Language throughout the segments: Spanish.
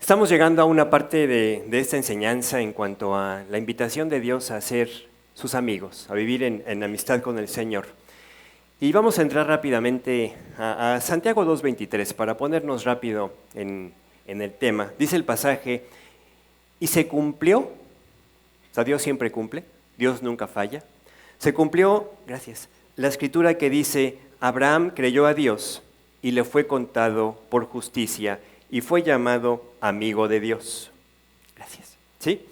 Estamos llegando a una parte de esta enseñanza en cuanto a la invitación de Dios a ser sus amigos, a vivir en amistad con el Señor. Y vamos a entrar rápidamente a Santiago 2:23 para ponernos rápido en el tema. Dice el pasaje, y se cumplió, o sea, Dios siempre cumple, Dios nunca falla. Se cumplió, gracias, la escritura que dice, Abraham creyó a Dios y le fue contado por justicia y fue llamado amigo de Dios. Gracias. ¿Sí?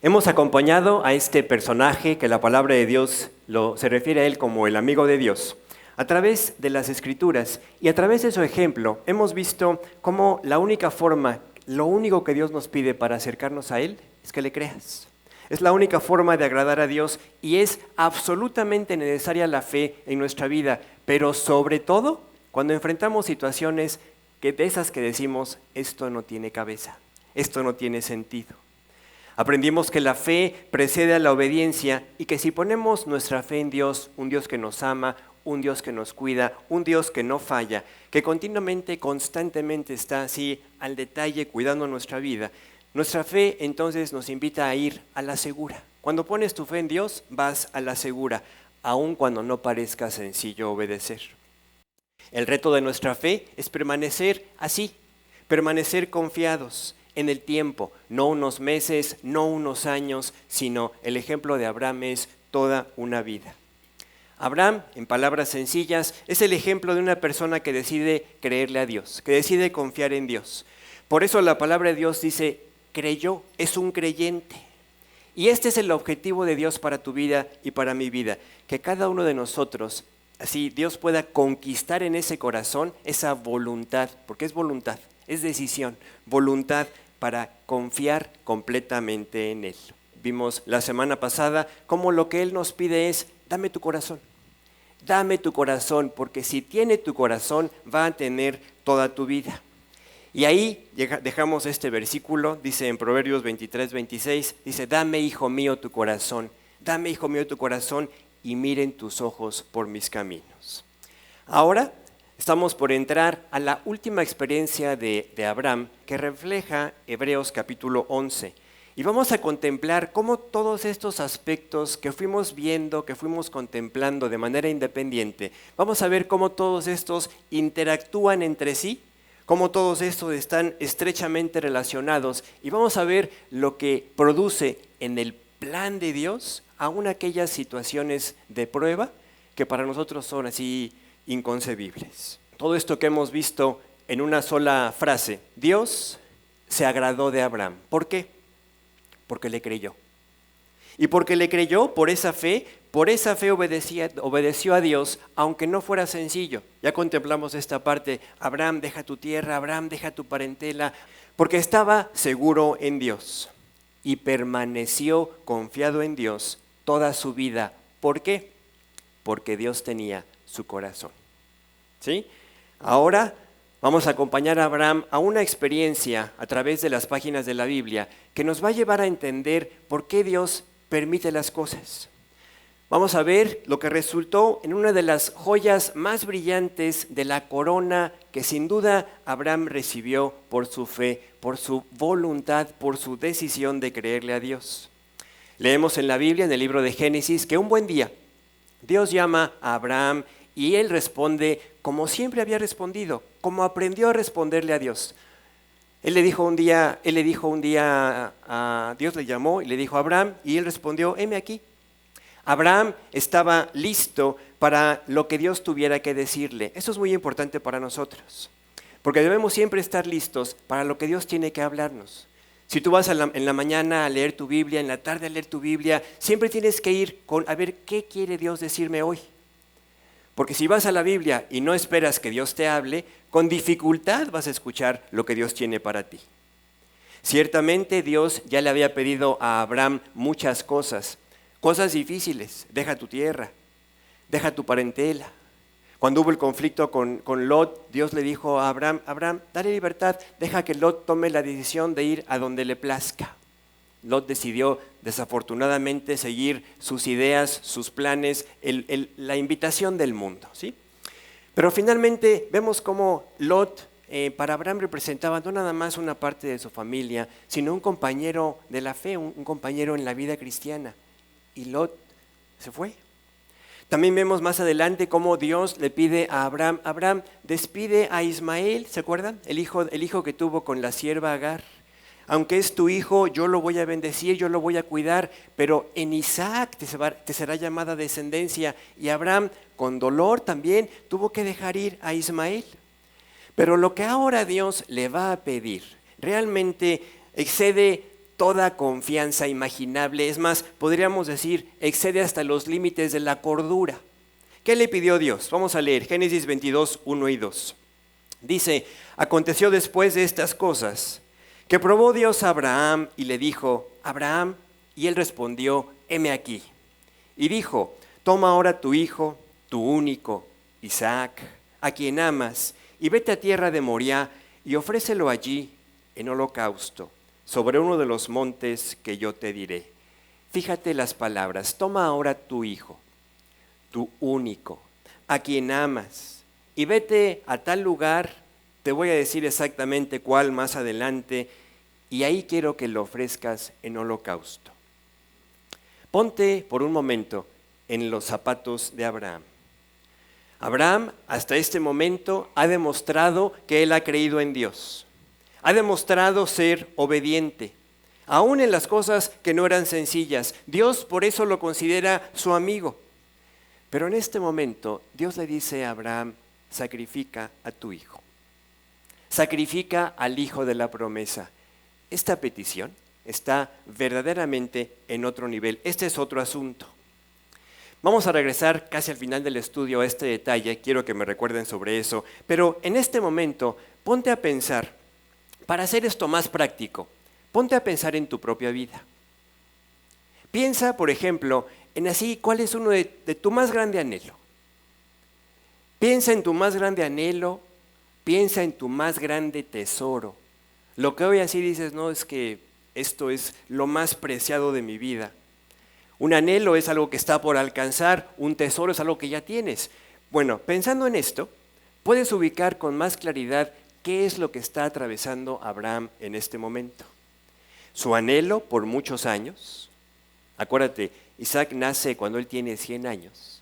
Hemos acompañado a este personaje que la palabra de Dios se refiere a él como el amigo de Dios. A través de las Escrituras y a través de su ejemplo hemos visto cómo la única forma, lo único que Dios nos pide para acercarnos a Él es que le creas. Es la única forma de agradar a Dios y es absolutamente necesaria la fe en nuestra vida, pero sobre todo cuando enfrentamos situaciones de esas que decimos, esto no tiene cabeza, esto no tiene sentido. Aprendimos que la fe precede a la obediencia y que si ponemos nuestra fe en Dios, un Dios que nos ama, un Dios que nos cuida, un Dios que no falla, que continuamente, constantemente está así al detalle cuidando nuestra vida, nuestra fe entonces nos invita a ir a la segura. Cuando pones tu fe en Dios, vas a la segura, aun cuando no parezca sencillo obedecer. El reto de nuestra fe es permanecer así, permanecer confiados en el tiempo, no unos meses, no unos años, sino el ejemplo de Abraham es toda una vida. Abraham, en palabras sencillas, es el ejemplo de una persona que decide creerle a Dios, que decide confiar en Dios. Por eso la palabra de Dios dice, creyó, es un creyente. Y este es el objetivo de Dios para tu vida y para mi vida, que cada uno de nosotros, así Dios pueda conquistar en ese corazón esa voluntad, porque es voluntad, es decisión, voluntad para confiar completamente en Él. Vimos la semana pasada cómo lo que Él nos pide es, dame tu corazón, porque si tiene tu corazón va a tener toda tu vida. Y ahí dejamos este versículo, dice en Proverbios 23:26, dice, dame hijo mío tu corazón y miren tus ojos por mis caminos. Ahora estamos por entrar a la última experiencia de Abraham que refleja Hebreos capítulo 11. Y vamos a contemplar cómo todos estos aspectos que fuimos viendo, que fuimos contemplando de manera independiente, vamos a ver cómo todos estos interactúan entre sí, cómo todos estos están estrechamente relacionados y vamos a ver lo que produce en el plan de Dios aún aquellas situaciones de prueba que para nosotros son así inconcebibles. Todo esto que hemos visto en una sola frase, Dios se agradó de Abraham. ¿Por qué? Porque le creyó. Y porque le creyó, por esa fe obedeció a Dios, aunque no fuera sencillo. Ya contemplamos esta parte, Abraham, deja tu tierra, Abraham, deja tu parentela, porque estaba seguro en Dios y permaneció confiado en Dios toda su vida. ¿Por qué? Porque Dios tenía su corazón. ¿Sí? Ahora vamos a acompañar a Abraham a una experiencia a través de las páginas de la Biblia que nos va a llevar a entender por qué Dios permite las cosas. Vamos a ver lo que resultó en una de las joyas más brillantes de la corona que sin duda Abraham recibió por su fe, por su voluntad, por su decisión de creerle a Dios. Leemos en la Biblia, en el libro de Génesis, que un buen día Dios llama a Abraham y él responde como siempre había respondido, como aprendió a responderle a Dios. Dios le llamó y le dijo a Abraham y él respondió, heme aquí. Abraham estaba listo para lo que Dios tuviera que decirle. Eso es muy importante para nosotros, porque debemos siempre estar listos para lo que Dios tiene que hablarnos. Si tú vas en la mañana a leer tu Biblia, en la tarde a leer tu Biblia, siempre tienes que ir a ver qué quiere Dios decirme hoy. Porque si vas a la Biblia y no esperas que Dios te hable, con dificultad vas a escuchar lo que Dios tiene para ti. Ciertamente Dios ya le había pedido a Abraham muchas cosas difíciles. Deja tu tierra, deja tu parentela. Cuando hubo el conflicto con Lot, Dios le dijo a Abraham, dale libertad, deja que Lot tome la decisión de ir a donde le plazca. Lot decidió desafortunadamente seguir sus ideas, sus planes, la invitación del mundo, ¿sí? Pero finalmente vemos cómo Lot para Abraham representaba no nada más una parte de su familia, sino un compañero de la fe, un compañero en la vida cristiana. Y Lot se fue. También vemos más adelante cómo Dios le pide a Abraham, Abraham, despide a Ismael, ¿se acuerdan? El hijo que tuvo con la sierva Agar. Aunque es tu hijo, yo lo voy a bendecir, yo lo voy a cuidar, pero en Isaac te será llamada descendencia. Y Abraham, con dolor también, tuvo que dejar ir a Ismael. Pero lo que ahora Dios le va a pedir realmente excede toda confianza imaginable. Es más, podríamos decir, excede hasta los límites de la cordura. ¿Qué le pidió Dios? Vamos a leer Génesis 22, 1 y 2. Dice, aconteció después de estas cosas, que probó Dios a Abraham y le dijo, Abraham, y él respondió, heme aquí. Y dijo, toma ahora tu hijo, tu único, Isaac, a quien amas, y vete a tierra de Moriah y ofrécelo allí en holocausto, sobre uno de los montes que yo te diré. Fíjate las palabras, toma ahora tu hijo, tu único, a quien amas, y vete a tal lugar, te voy a decir exactamente cuál más adelante, y ahí quiero que lo ofrezcas en holocausto. Ponte por un momento en los zapatos de Abraham. Abraham hasta este momento ha demostrado que él ha creído en Dios. Ha demostrado ser obediente, aún en las cosas que no eran sencillas. Dios por eso lo considera su amigo. Pero en este momento Dios le dice a Abraham, sacrifica a tu hijo. Sacrifica al hijo de la promesa. Esta petición está verdaderamente en otro nivel. Este es otro asunto. Vamos a regresar casi al final del estudio a este detalle. Quiero que me recuerden sobre eso. Pero en este momento, ponte a pensar. Para hacer esto más práctico, ponte a pensar en tu propia vida. Piensa, por ejemplo, en así, ¿cuál es uno de tu más grande anhelo? Piensa en tu más grande anhelo, piensa en tu más grande tesoro. Lo que hoy así dices, no, es que esto es lo más preciado de mi vida. Un anhelo es algo que está por alcanzar, un tesoro es algo que ya tienes. Bueno, pensando en esto, puedes ubicar con más claridad ¿qué es lo que está atravesando Abraham en este momento? Su anhelo por muchos años. Acuérdate, Isaac nace cuando él tiene 100 años.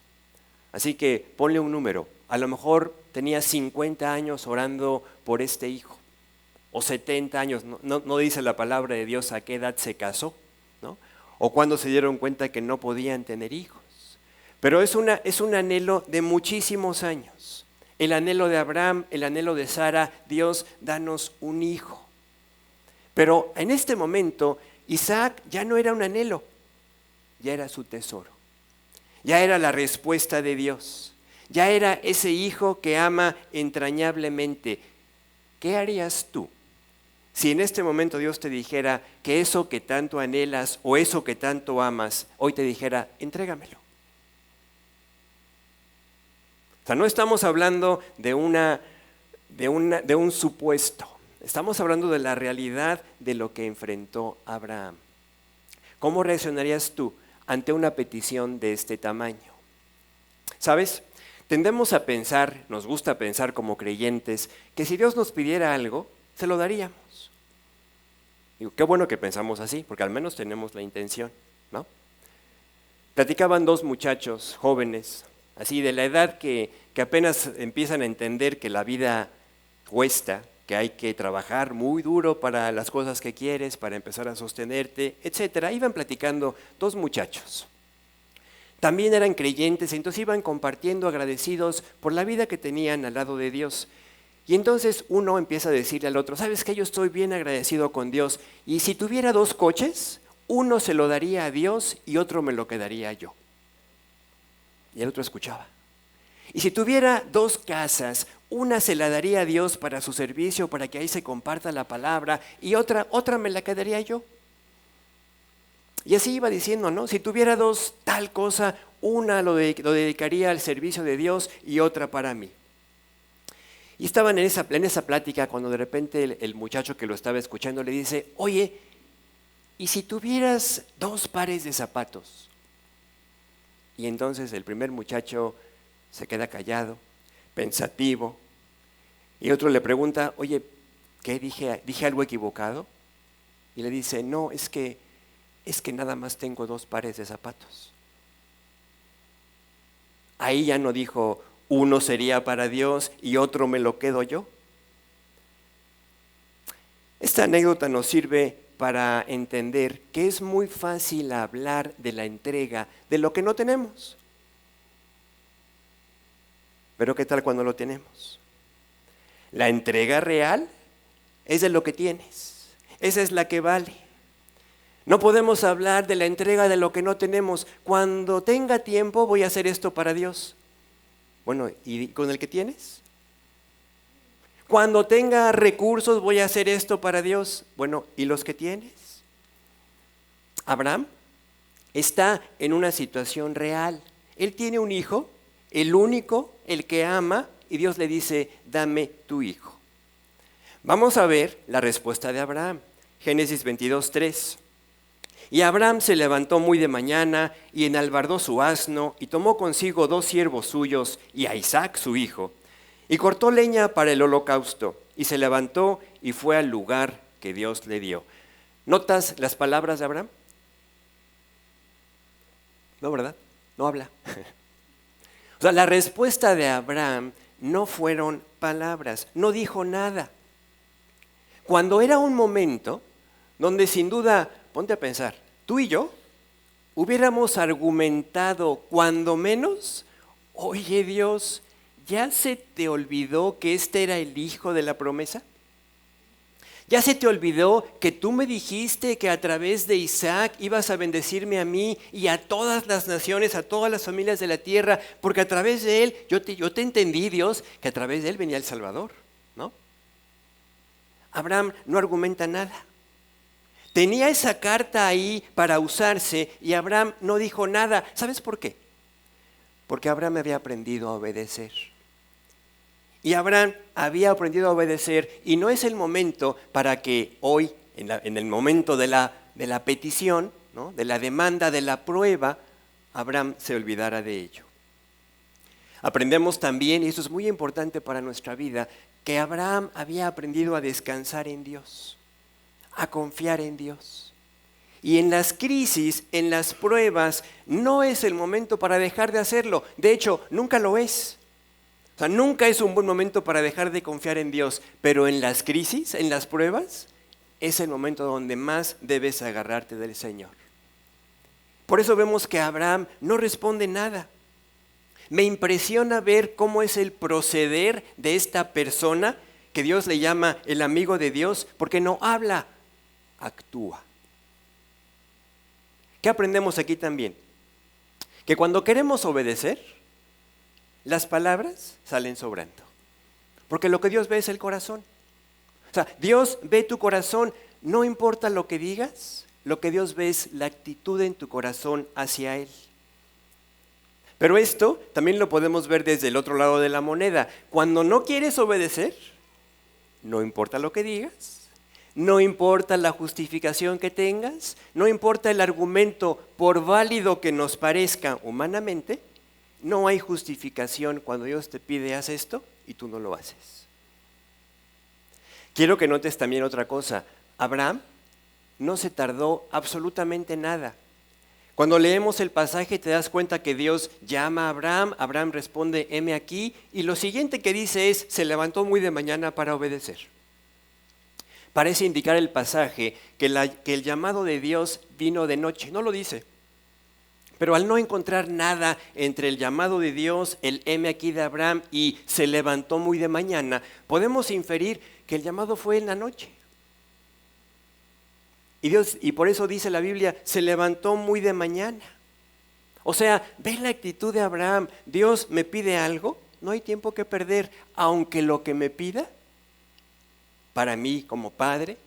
Así que ponle un número. A lo mejor tenía 50 años orando por este hijo. O 70 años. No dice la palabra de Dios a qué edad se casó, ¿no? O cuando se dieron cuenta que no podían tener hijos. Pero es un anhelo de muchísimos años. El anhelo de Abraham, el anhelo de Sara, Dios, danos un hijo. Pero en este momento, Isaac ya no era un anhelo, ya era su tesoro. Ya era la respuesta de Dios. Ya era ese hijo que ama entrañablemente. ¿Qué harías tú si en este momento Dios te dijera que eso que tanto anhelas o eso que tanto amas, hoy te dijera, entrégamelo? O sea, no estamos hablando de un supuesto, estamos hablando de la realidad de lo que enfrentó Abraham. ¿Cómo reaccionarías tú ante una petición de este tamaño? ¿Sabes? Tendemos a pensar, nos gusta pensar como creyentes, que si Dios nos pidiera algo, se lo daríamos. Digo, qué bueno que pensamos así, porque al menos tenemos la intención, ¿no? Platicaban dos muchachos jóvenes, así de la edad que apenas empiezan a entender que la vida cuesta, que hay que trabajar muy duro para las cosas que quieres, para empezar a sostenerte, etcétera. Iban platicando dos muchachos. También eran creyentes, entonces iban compartiendo agradecidos por la vida que tenían al lado de Dios. Y entonces uno empieza a decirle al otro, ¿sabes qué? Yo estoy bien agradecido con Dios. Y si tuviera 2 coches, uno se lo daría a Dios y otro me lo quedaría yo. Y el otro escuchaba. Y si tuviera 2 casas, una se la daría a Dios para su servicio, para que ahí se comparta la palabra, y otra me la quedaría yo. Y así iba diciendo, ¿no? Si tuviera 2 tal cosa, una lo dedicaría al servicio de Dios y otra para mí. Y estaban en esa plática cuando de repente el muchacho que lo estaba escuchando le dice, oye, ¿y si tuvieras 2 pares de zapatos? Y entonces el primer muchacho se queda callado, pensativo, Y otro le pregunta, oye, ¿qué dije algo equivocado? Y le dice, no, es que nada más tengo 2 pares de zapatos. Ahí ya no dijo, uno sería para Dios y otro me lo quedo yo. Esta anécdota nos sirve para entender que es muy fácil hablar de la entrega de lo que no tenemos. Pero ¿qué tal cuando lo tenemos? La entrega real es de lo que tienes. Esa es la que vale. No podemos hablar de la entrega de lo que no tenemos. Cuando tenga tiempo voy a hacer esto para Dios. Bueno, ¿y con el que tienes? Cuando tenga recursos voy a hacer esto para Dios. Bueno, ¿y los que tienes? Abraham está en una situación real. Él tiene un hijo, el único, el que ama, y Dios le dice, dame tu hijo. Vamos a ver la respuesta de Abraham. Génesis 22:3. Y Abraham se levantó muy de mañana y enalbardó su asno y tomó consigo 2 siervos suyos y a Isaac su hijo y cortó leña para el holocausto y se levantó y fue al lugar que Dios le dio. ¿Notas las palabras de Abraham? No, ¿verdad? No habla. O sea, la respuesta de Abraham no fueron palabras, no dijo nada. Cuando era un momento donde sin duda, ponte a pensar, tú y yo hubiéramos argumentado cuando menos, oye Dios, ¿ya se te olvidó que este era el hijo de la promesa? ¿Ya se te olvidó que tú me dijiste que a través de Isaac ibas a bendecirme a mí y a todas las naciones, a todas las familias de la tierra? Porque a través de él, yo te entendí, Dios, que a través de él venía el Salvador, ¿no? Abraham no argumenta nada. Tenía esa carta ahí para usarse y Abraham no dijo nada. ¿Sabes por qué? Porque Abraham había aprendido a obedecer. Y Abraham había aprendido a obedecer y no es el momento para que hoy, en el momento de la petición, ¿no?, de la demanda, de la prueba, Abraham se olvidara de ello. Aprendemos también, y eso es muy importante para nuestra vida, que Abraham había aprendido a descansar en Dios, a confiar en Dios. Y en las crisis, en las pruebas, no es el momento para dejar de hacerlo. De hecho, nunca lo es. O sea, nunca es un buen momento para dejar de confiar en Dios, pero en las crisis, en las pruebas, es el momento donde más debes agarrarte del Señor. Por eso vemos que Abraham no responde nada. Me impresiona ver cómo es el proceder de esta persona que Dios le llama el amigo de Dios, porque no habla, actúa. ¿Qué aprendemos aquí también? Que cuando queremos obedecer, las palabras salen sobrando. Porque lo que Dios ve es el corazón. O sea, Dios ve tu corazón, no importa lo que digas, lo que Dios ve es la actitud en tu corazón hacia Él. Pero esto también lo podemos ver desde el otro lado de la moneda. Cuando no quieres obedecer, no importa lo que digas, no importa la justificación que tengas, no importa el argumento, por válido que nos parezca humanamente, no hay justificación cuando Dios te pide haz esto y tú no lo haces. Quiero que notes también otra cosa. Abraham no se tardó absolutamente nada. Cuando leemos el pasaje te das cuenta que Dios llama a Abraham, Abraham responde, heme aquí, y lo siguiente que dice es, se levantó muy de mañana para obedecer. Parece indicar el pasaje que el llamado de Dios vino de noche, no lo dice. Pero al no encontrar nada entre el llamado de Dios, el heme aquí de Abraham y se levantó muy de mañana, podemos inferir que el llamado fue en la noche. Y por eso dice la Biblia, se levantó muy de mañana. O sea, ve la actitud de Abraham. Dios me pide algo, no hay tiempo que perder, aunque lo que me pida, para mí como padre,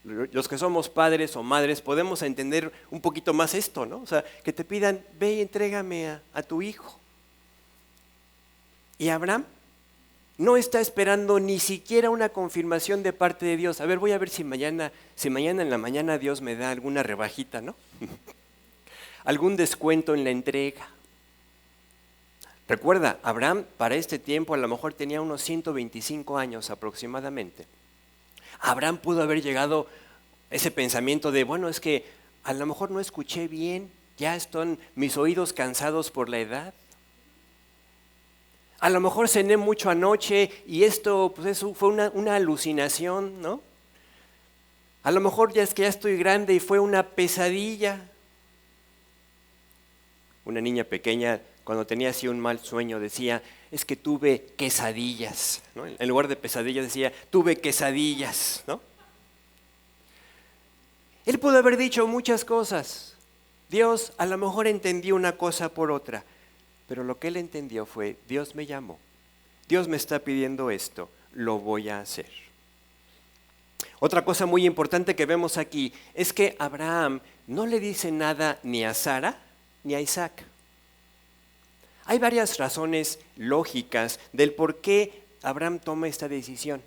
los que somos padres o madres podemos entender un poquito más esto, ¿no? O sea, que te pidan, ve y entrégame a tu hijo. Y Abraham no está esperando ni siquiera una confirmación de parte de Dios. A ver, voy a ver si mañana en la mañana Dios me da alguna rebajita, ¿no? Algún descuento en la entrega. Recuerda, Abraham para este tiempo a lo mejor tenía unos 125 años aproximadamente. Abraham pudo haber llegado a ese pensamiento de, bueno, es que a lo mejor no escuché bien, ya están mis oídos cansados por la edad. A lo mejor cené mucho anoche y esto pues eso fue una alucinación, ¿no? A lo mejor ya es que ya estoy grande y fue una pesadilla. Una niña pequeña, cuando tenía así un mal sueño, decía, es que tuve quesadillas, ¿no? En lugar de pesadillas decía, tuve quesadillas, ¿no? Él pudo haber dicho muchas cosas. Dios a lo mejor entendió una cosa por otra, pero lo que él entendió fue, Dios me llamó, Dios me está pidiendo esto, lo voy a hacer. Otra cosa muy importante que vemos aquí es que Abraham no le dice nada ni a Sara ni a Isaac. Hay varias razones lógicas del por qué Abraham toma esta decisión.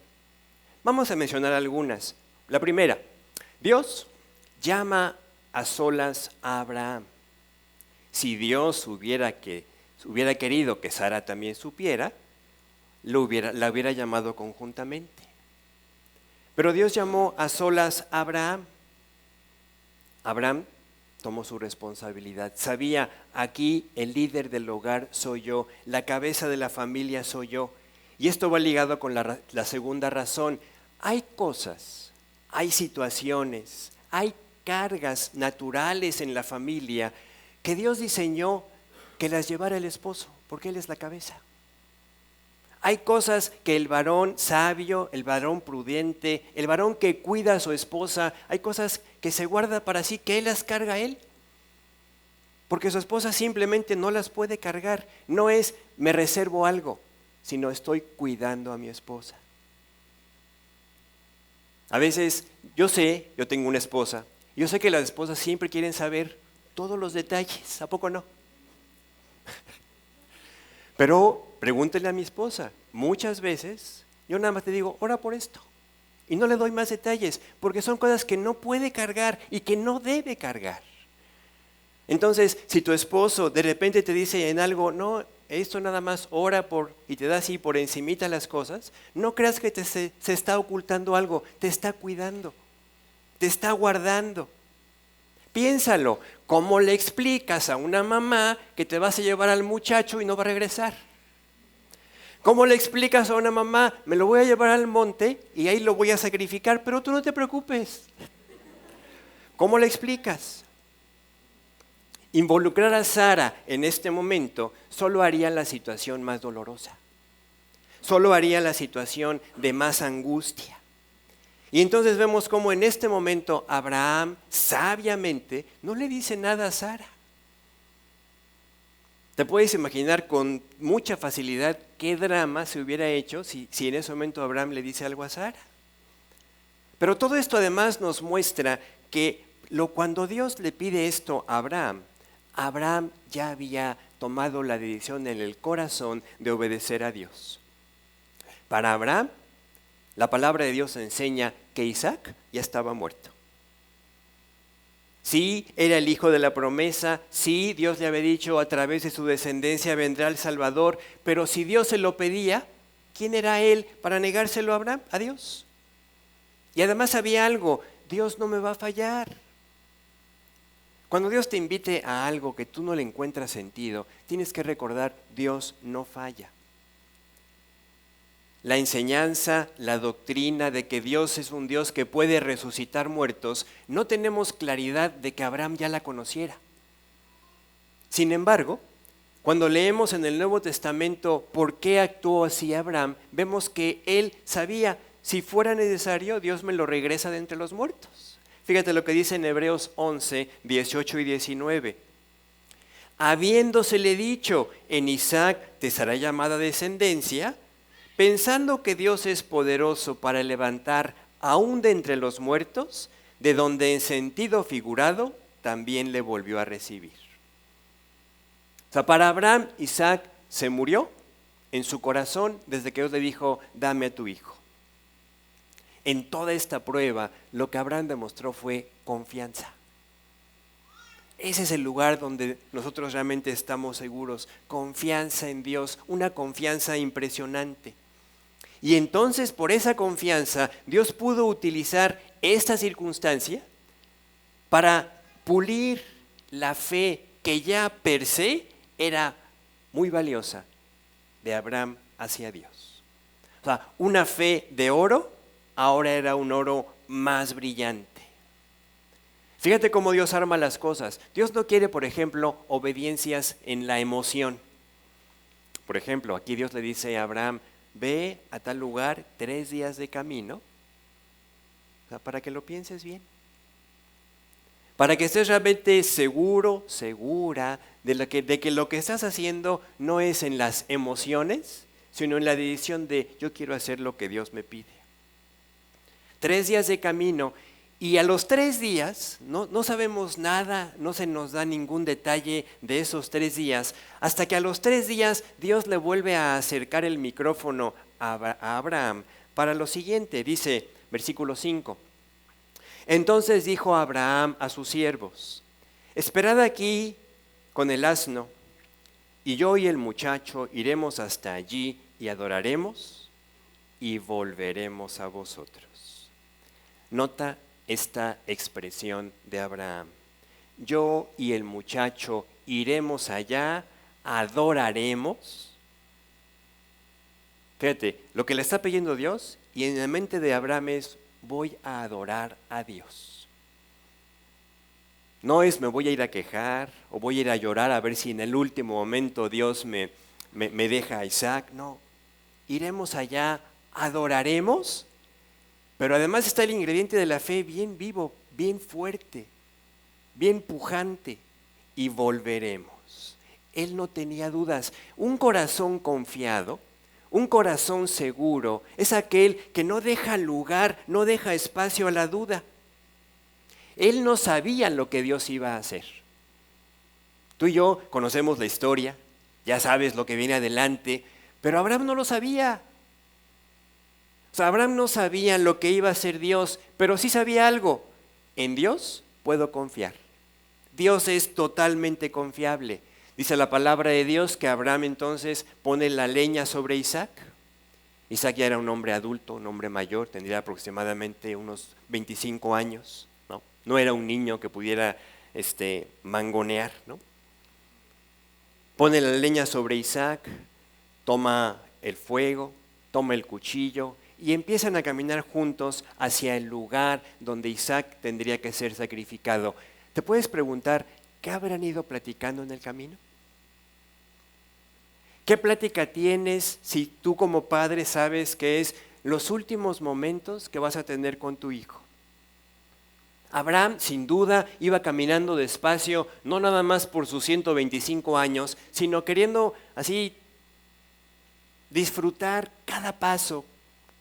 Vamos a mencionar algunas. La primera, Dios llama a solas a Abraham. Si Dios hubiera querido que Sara también supiera, la hubiera llamado conjuntamente. Pero Dios llamó a solas a Abraham. Abraham tomó su responsabilidad. Sabía, aquí el líder del hogar soy yo, la cabeza de la familia soy yo. Y esto va ligado con la segunda razón. Hay cosas, hay situaciones, hay cargas naturales en la familia que Dios diseñó que las llevara el esposo, porque él es la cabeza. Hay cosas que el varón sabio, el varón prudente, el varón que cuida a su esposa, hay cosas que se guarda para sí, que él las carga a él. Porque su esposa simplemente no las puede cargar. No es me reservo algo, sino estoy cuidando a mi esposa. A veces yo tengo una esposa, yo sé que las esposas siempre quieren saber todos los detalles, ¿a poco no? Pero pregúntele a mi esposa, muchas veces yo nada más te digo, ora por esto. Y no le doy más detalles, porque son cosas que no puede cargar y que no debe cargar. Entonces, si tu esposo de repente te dice en algo, no, esto nada más ora por, y te da así por encimita las cosas, no creas que se está ocultando algo, te está cuidando, te está guardando. Piénsalo, ¿cómo le explicas a una mamá que te vas a llevar al muchacho y no va a regresar? ¿Cómo le explicas a una mamá, me lo voy a llevar al monte y ahí lo voy a sacrificar, pero tú no te preocupes? ¿Cómo le explicas? Involucrar a Sara en este momento solo haría la situación más dolorosa, solo haría la situación de más angustia. Y entonces vemos cómo en este momento Abraham sabiamente no le dice nada a Sara. Te puedes imaginar con mucha facilidad qué drama se hubiera hecho si en ese momento Abraham le dice algo a Sara. Pero todo esto además nos muestra que cuando Dios le pide esto a Abraham, Abraham ya había tomado la decisión en el corazón de obedecer a Dios. Para Abraham, la palabra de Dios enseña que Isaac ya estaba muerto. Sí, era el hijo de la promesa, sí, Dios le había dicho a través de su descendencia vendrá el Salvador, pero si Dios se lo pedía, ¿quién era él para negárselo a Abraham? A Dios. Y además había algo, Dios no me va a fallar. Cuando Dios te invite a algo que tú no le encuentras sentido, tienes que recordar, Dios no falla. La enseñanza, la doctrina de que Dios es un Dios que puede resucitar muertos, no tenemos claridad de que Abraham ya la conociera. Sin embargo, cuando leemos en el Nuevo Testamento por qué actuó así Abraham, vemos que él sabía, si fuera necesario, Dios me lo regresa de entre los muertos. Fíjate lo que dice en Hebreos 11, 18 y 19. Habiéndosele dicho, en Isaac te será llamada descendencia, pensando que Dios es poderoso para levantar aún de entre los muertos, de donde en sentido figurado también le volvió a recibir. O sea, para Abraham, Isaac se murió en su corazón desde que Dios le dijo, dame a tu hijo. En toda esta prueba, lo que Abraham demostró fue confianza. Ese es el lugar donde nosotros realmente estamos seguros. Confianza en Dios, una confianza impresionante. Y entonces por esa confianza Dios pudo utilizar esta circunstancia para pulir la fe que ya per se era muy valiosa de Abraham hacia Dios. O sea, una fe de oro ahora era un oro más brillante. Fíjate cómo Dios arma las cosas. Dios no quiere, por ejemplo, obediencias en la emoción. Por ejemplo, aquí Dios le dice a Abraham, ve a tal lugar 3 días de camino, o sea, para que lo pienses bien. Para que estés realmente seguro, segura de que lo que estás haciendo no es en las emociones, sino en la decisión de yo quiero hacer lo que Dios me pide. 3 días de camino. Y a los 3 días, no sabemos nada, no se nos da ningún detalle de esos 3 días, hasta que a los 3 días Dios le vuelve a acercar el micrófono a Abraham para lo siguiente, dice versículo 5. Entonces dijo Abraham a sus siervos, esperad aquí con el asno, y yo y el muchacho iremos hasta allí y adoraremos y volveremos a vosotros. Nota esta expresión de Abraham. Yo y el muchacho iremos allá, adoraremos. Fíjate, lo que le está pidiendo Dios y en la mente de Abraham es voy a adorar a Dios. No es me voy a ir a quejar o voy a ir a llorar a ver si en el último momento Dios me deja a Isaac. No, iremos allá, adoraremos. Pero además está el ingrediente de la fe bien vivo, bien fuerte, bien pujante, y volveremos. Él no tenía dudas. Un corazón confiado, un corazón seguro, es aquel que no deja lugar, no deja espacio a la duda. Él no sabía lo que Dios iba a hacer. Tú y yo conocemos la historia, ya sabes lo que viene adelante, pero Abraham no lo sabía. O sea, Abraham no sabía lo que iba a hacer Dios, pero sí sabía algo. En Dios puedo confiar. Dios es totalmente confiable. Dice la palabra de Dios que Abraham entonces pone la leña sobre Isaac. Isaac ya era un hombre adulto, un hombre mayor, tendría aproximadamente unos 25 años. No era un niño que pudiera mangonear, ¿no? Pone la leña sobre Isaac, toma el fuego, toma el cuchillo, y empiezan a caminar juntos hacia el lugar donde Isaac tendría que ser sacrificado. ¿Te puedes preguntar qué habrán ido platicando en el camino? ¿Qué plática tienes si tú como padre sabes que es los últimos momentos que vas a tener con tu hijo? Abraham, sin duda, iba caminando despacio, no nada más por sus 125 años, sino queriendo así disfrutar cada paso,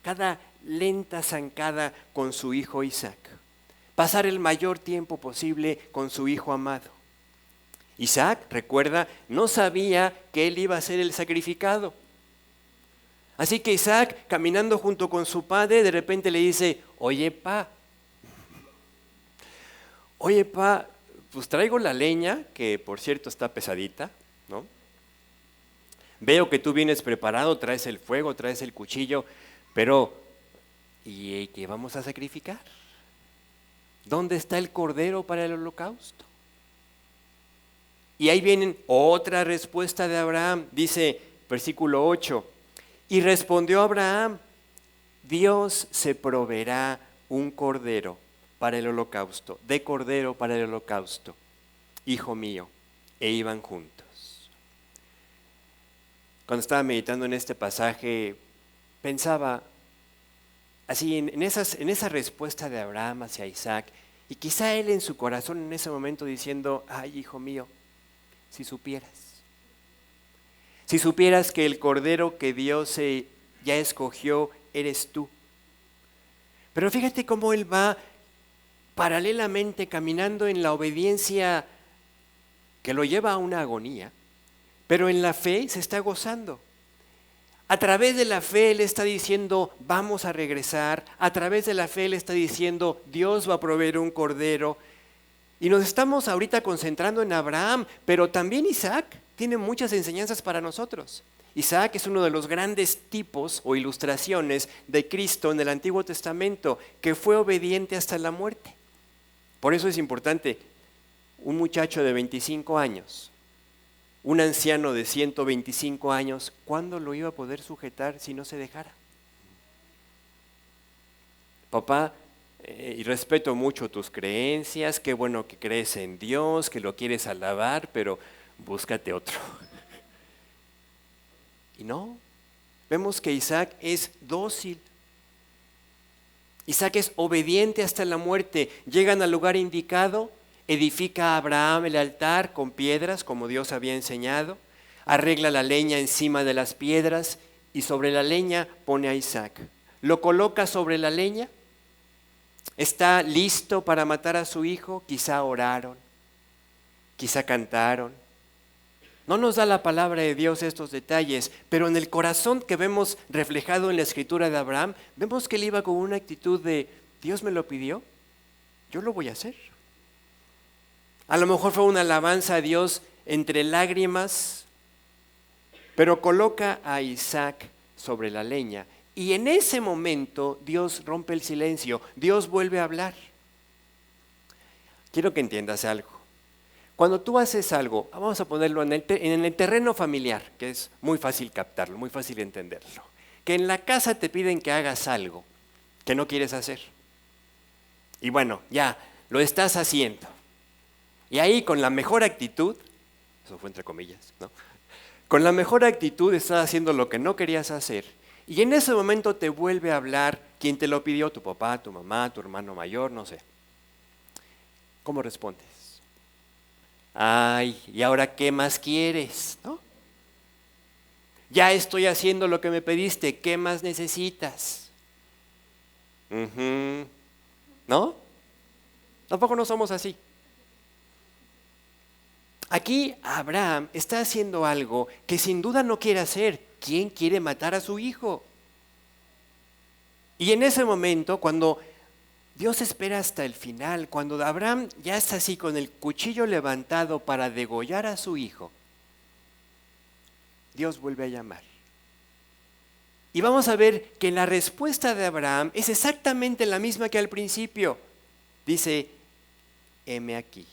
cada lenta zancada con su hijo Isaac. Pasar el mayor tiempo posible con su hijo amado. Isaac, recuerda, no sabía que él iba a ser el sacrificado. Así que Isaac, caminando junto con su padre, de repente le dice, oye, pa, pues traigo la leña, que por cierto está pesadita, ¿no? Veo que tú vienes preparado, traes el fuego, traes el cuchillo, pero ¿y qué vamos a sacrificar? ¿Dónde está el cordero para el holocausto? Y ahí viene otra respuesta de Abraham, dice versículo 8, y respondió Abraham, Dios se proveerá un cordero para el holocausto, de cordero para el holocausto, hijo mío, e iban juntos. Cuando estaba meditando en este pasaje, pensaba así en esa respuesta de Abraham hacia Isaac, y quizá él en su corazón en ese momento diciendo, ay, hijo mío, si supieras que el cordero que Dios ya escogió eres tú. Pero fíjate cómo él va paralelamente caminando en la obediencia que lo lleva a una agonía, pero en la fe se está gozando. A través de la fe él está diciendo, vamos a regresar. A través de la fe él está diciendo, Dios va a proveer un cordero. Y nos estamos ahorita concentrando en Abraham, pero también Isaac tiene muchas enseñanzas para nosotros. Isaac es uno de los grandes tipos o ilustraciones de Cristo en el Antiguo Testamento, que fue obediente hasta la muerte. Por eso es importante, un muchacho de 25 años, un anciano de 125 años, ¿cuándo lo iba a poder sujetar si no se dejara? Papá, y respeto mucho tus creencias, qué bueno que crees en Dios, que lo quieres alabar, pero búscate otro. Y no, vemos que Isaac es dócil. Isaac es obediente hasta la muerte. Llegan al lugar indicado, edifica a Abraham el altar con piedras, como Dios había enseñado, arregla la leña encima de las piedras y sobre la leña pone a Isaac. Lo coloca sobre la leña. Está listo para matar a su hijo, quizá oraron, quizá cantaron. No nos da la palabra de Dios estos detalles, pero en el corazón que vemos reflejado en la escritura de Abraham, vemos que él iba con una actitud de, Dios me lo pidió, yo lo voy a hacer. A lo mejor fue una alabanza a Dios entre lágrimas, pero coloca a Isaac sobre la leña. Y en ese momento Dios rompe el silencio, Dios vuelve a hablar. Quiero que entiendas algo. Cuando tú haces algo, vamos a ponerlo en el terreno familiar, que es muy fácil captarlo, muy fácil entenderlo. Que en la casa te piden que hagas algo que no quieres hacer. Y bueno, ya, lo estás haciendo. Y ahí con la mejor actitud, eso fue entre comillas, ¿no? Con la mejor actitud estás haciendo lo que no querías hacer. Y en ese momento te vuelve a hablar quien te lo pidió, tu papá, tu mamá, tu hermano mayor, no sé. ¿Cómo respondes? Ay, ¿y ahora qué más quieres? ¿No? Ya estoy haciendo lo que me pediste, ¿qué más necesitas? ¿No? Tampoco no somos así. Aquí Abraham está haciendo algo que sin duda no quiere hacer. ¿Quién quiere matar a su hijo? Y en ese momento, cuando Dios espera hasta el final, cuando Abraham ya está así con el cuchillo levantado para degollar a su hijo, Dios vuelve a llamar. Y vamos a ver que la respuesta de Abraham es exactamente la misma que al principio. Dice, heme aquí.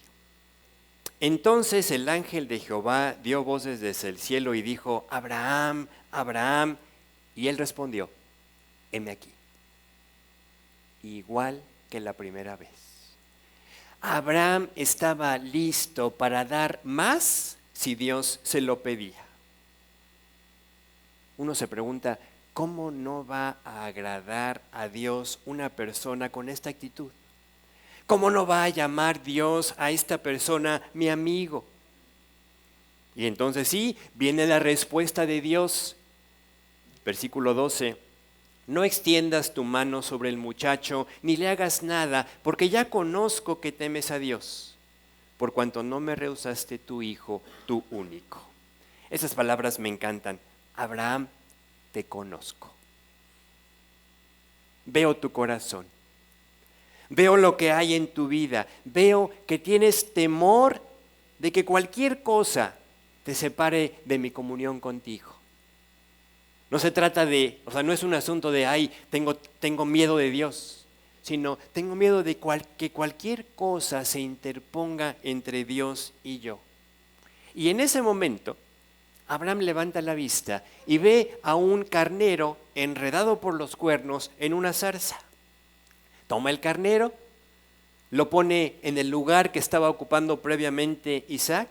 Entonces el ángel de Jehová dio voces desde el cielo y dijo, Abraham, Abraham. Y él respondió, heme aquí. Igual que la primera vez. Abraham estaba listo para dar más si Dios se lo pedía. Uno se pregunta, ¿cómo no va a agradar a Dios una persona con esta actitud? ¿Cómo no va a llamar Dios a esta persona mi amigo? Y entonces sí, viene la respuesta de Dios. Versículo 12. No extiendas tu mano sobre el muchacho, ni le hagas nada, porque ya conozco que temes a Dios, por cuanto no me rehusaste tu hijo, tu único. Esas palabras me encantan. Abraham, te conozco. Veo tu corazón. Veo lo que hay en tu vida. Veo que tienes temor de que cualquier cosa te separe de mi comunión contigo. No se trata de, no es un asunto de, ay, tengo miedo de Dios, sino tengo miedo de que cualquier cosa se interponga entre Dios y yo. Y en ese momento, Abraham levanta la vista y ve a un carnero enredado por los cuernos en una zarza. Toma el carnero, lo pone en el lugar que estaba ocupando previamente Isaac,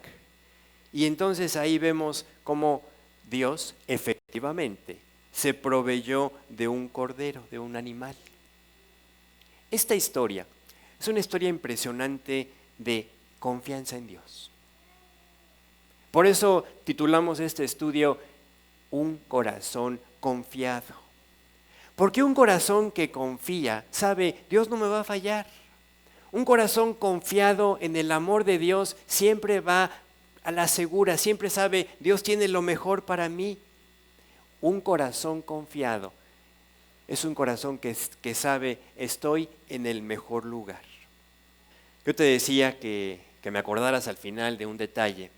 y entonces ahí vemos cómo Dios efectivamente se proveyó de un cordero, de un animal. Esta historia es una historia impresionante de confianza en Dios. Por eso titulamos este estudio Un corazón confiado. Porque un corazón que confía, sabe, Dios no me va a fallar. Un corazón confiado en el amor de Dios siempre va a la segura, siempre sabe, Dios tiene lo mejor para mí. Un corazón confiado es un corazón que sabe, estoy en el mejor lugar. Yo te decía que me acordaras al final de un detalle,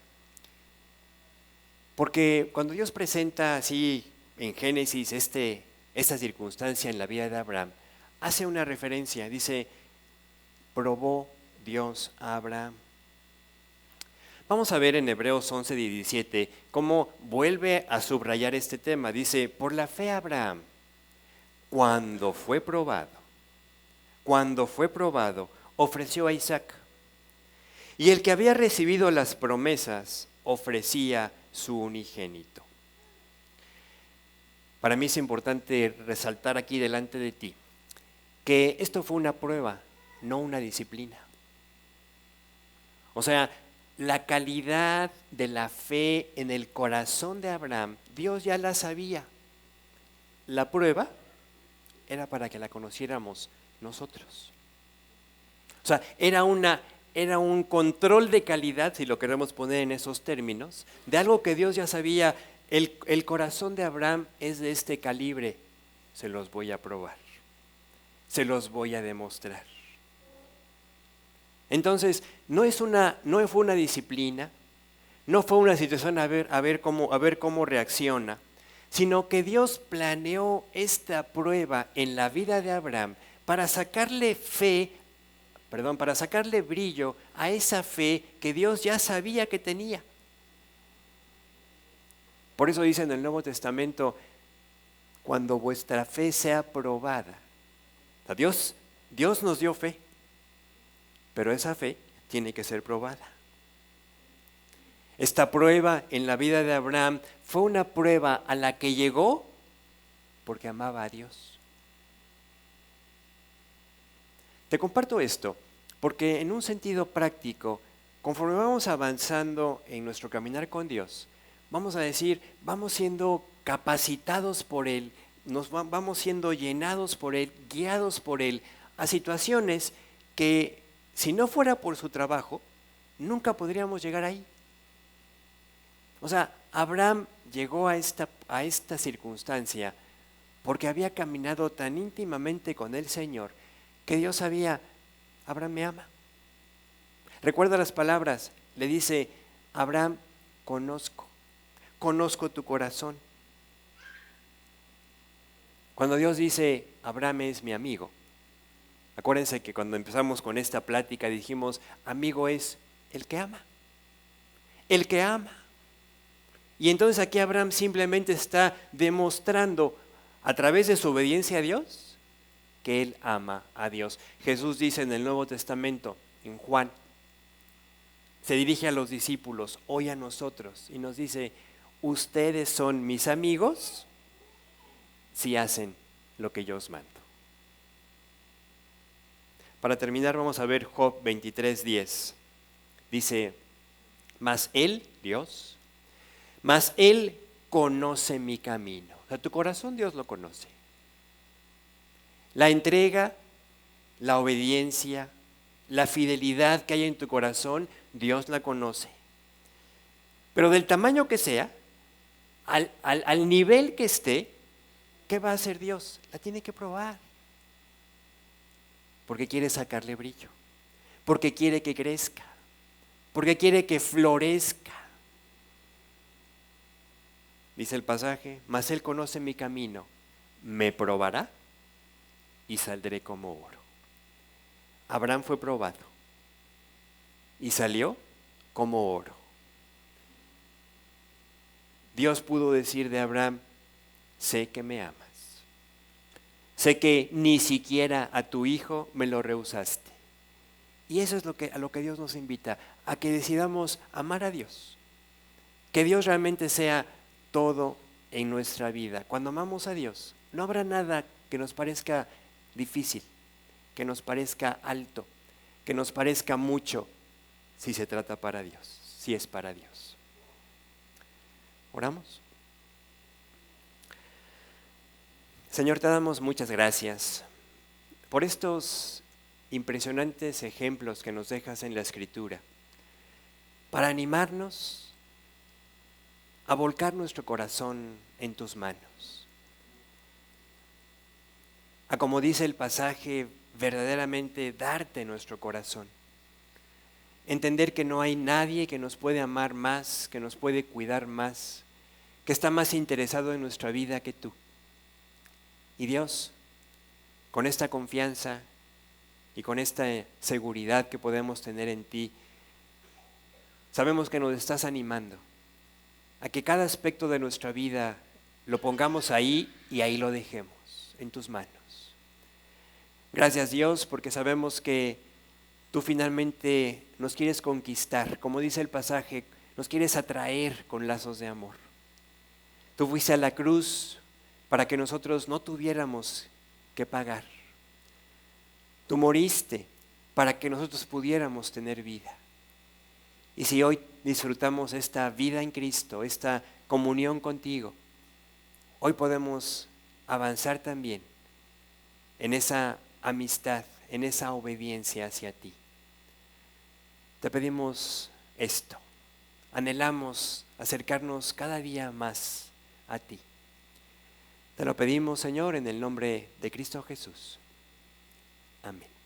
porque cuando Dios presenta así en Génesis esta circunstancia en la vida de Abraham, hace una referencia, dice, probó Dios a Abraham. Vamos a ver en Hebreos 11:17 cómo vuelve a subrayar este tema. Dice, por la fe Abraham, cuando fue probado, ofreció a Isaac. Y el que había recibido las promesas ofrecía su unigénito. Para mí es importante resaltar aquí delante de ti que esto fue una prueba, no una disciplina. O sea, la calidad de la fe en el corazón de Abraham, Dios ya la sabía. La prueba era para que la conociéramos nosotros. O sea, era un control de calidad, si lo queremos poner en esos términos, de algo que Dios ya sabía. El corazón de Abraham es de este calibre. Se los voy a probar. Se los voy a demostrar. Entonces, no fue una disciplina, no fue una situación a ver cómo reacciona, sino que Dios planeó esta prueba en la vida de Abraham para sacarle brillo a esa fe que Dios ya sabía que tenía. Por eso dice en el Nuevo Testamento, cuando vuestra fe sea probada. O sea, Dios nos dio fe, pero esa fe tiene que ser probada. Esta prueba en la vida de Abraham fue una prueba a la que llegó porque amaba a Dios. Te comparto esto porque en un sentido práctico, conforme vamos avanzando en nuestro caminar con Dios, vamos a decir, vamos siendo capacitados por Él, vamos siendo llenados por Él, guiados por Él a situaciones que si no fuera por su trabajo, nunca podríamos llegar ahí. O sea, Abraham llegó a esta circunstancia porque había caminado tan íntimamente con el Señor que Dios sabía, Abraham me ama. Recuerda las palabras, le dice, Abraham, conozco tu corazón. Cuando Dios dice, Abraham es mi amigo, acuérdense que cuando empezamos con esta plática dijimos, amigo es el que ama. El que ama. Y entonces aquí Abraham simplemente está demostrando a través de su obediencia a Dios que él ama a Dios. Jesús dice en el Nuevo Testamento, en Juan, se dirige a los discípulos, hoy a nosotros, y nos dice, ustedes son mis amigos si hacen lo que yo os mando. Para terminar vamos a ver Job 23:10. Dice, mas él, Dios, mas él conoce mi camino. O sea, tu corazón Dios lo conoce. La entrega, la obediencia, la fidelidad que hay en tu corazón, Dios la conoce. Pero del tamaño que sea, al nivel que esté, ¿qué va a hacer Dios? La tiene que probar. Porque quiere sacarle brillo. Porque quiere que crezca. Porque quiere que florezca. Dice el pasaje, mas él conoce mi camino, me probará y saldré como oro. Abraham fue probado y salió como oro. Dios pudo decir de Abraham, sé que me amas. Sé que ni siquiera a tu hijo me lo rehusaste. Y eso es a lo que Dios nos invita, a que decidamos amar a Dios. Que Dios realmente sea todo en nuestra vida. Cuando amamos a Dios, no habrá nada que nos parezca difícil, que nos parezca alto, que nos parezca mucho, si se trata para Dios, si es para Dios. ¿Oramos? Señor, te damos muchas gracias por estos impresionantes ejemplos que nos dejas en la Escritura, para animarnos a volcar nuestro corazón en tus manos. A como dice el pasaje, verdaderamente darte nuestro corazón. entender que no hay nadie que nos puede amar más, que nos puede cuidar más, que está más interesado en nuestra vida que tú. Y Dios, con esta confianza y con esta seguridad que podemos tener en ti, sabemos que nos estás animando a que cada aspecto de nuestra vida lo pongamos ahí y ahí lo dejemos, en tus manos. Gracias, Dios, porque sabemos que tú finalmente nos quieres conquistar, como dice el pasaje, nos quieres atraer con lazos de amor. Tú fuiste a la cruz para que nosotros no tuviéramos que pagar. Tú moriste para que nosotros pudiéramos tener vida. Y si hoy disfrutamos esta vida en Cristo, esta comunión contigo, hoy podemos avanzar también en esa amistad, en esa obediencia hacia ti. Te pedimos esto, anhelamos acercarnos cada día más a ti. Te lo pedimos, Señor, en el nombre de Cristo Jesús. Amén.